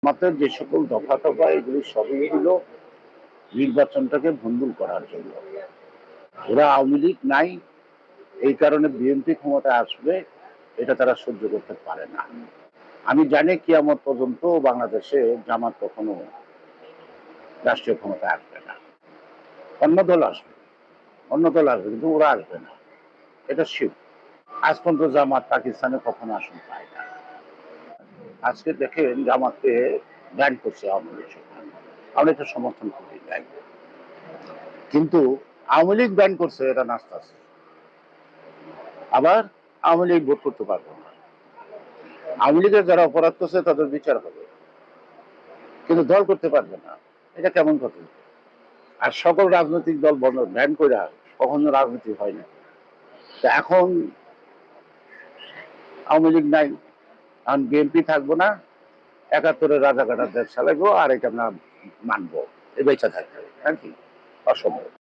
জামাতের যে সকল দফা টফা এগুলি সবই হলো নির্বাচনটাকে ভণ্ডুল করার জন্য। ওরা আওয়ামী লীগ নাই, এই কারণে বিএনপি ক্ষমতায় আসবে, এটা তারা সহ্য করতে পারে না। আমি জানি কিয়ামত পর্যন্ত বাংলাদেশে জামাত কখনো রাষ্ট্রীয় ক্ষমতায় আসবে না। অন্য দল আসবে, অন্য দল আসবে, কিন্তু ওরা আসবে না, এটা শিওর। আজ পর্যন্ত জামাত পাকিস্তানে কখনো আসন পায় না। আজকে দেখেন জামাতকে ব্যান করছে আওয়ামী লীগ সরকার। আমরা এটা সমর্থন করি নাই, কিন্তু আওয়ামী লীগ ব্যান করছে, এটা নাস্তা আছে। আবার আওয়ামী লীগ ভোট করতে পারবে না। আওয়ামী লীগের যারা অপরাধ করছে তাদের বিচার হবে, কিন্তু দল করতে পারবে না। এটা কেমন কথা? আর সকল রাজনৈতিক দল ব্যান করে কখনো রাজনীতি হয় না। এখন আওয়ামী লীগ নাই, এখন বিএনপি থাকবো না, ৭১-এর রাজাকাটার দেশ চালাইবো, আর এটা আমরা মানবো, এ বেঁচে থাকতে হবে নাকি? অসম্ভব।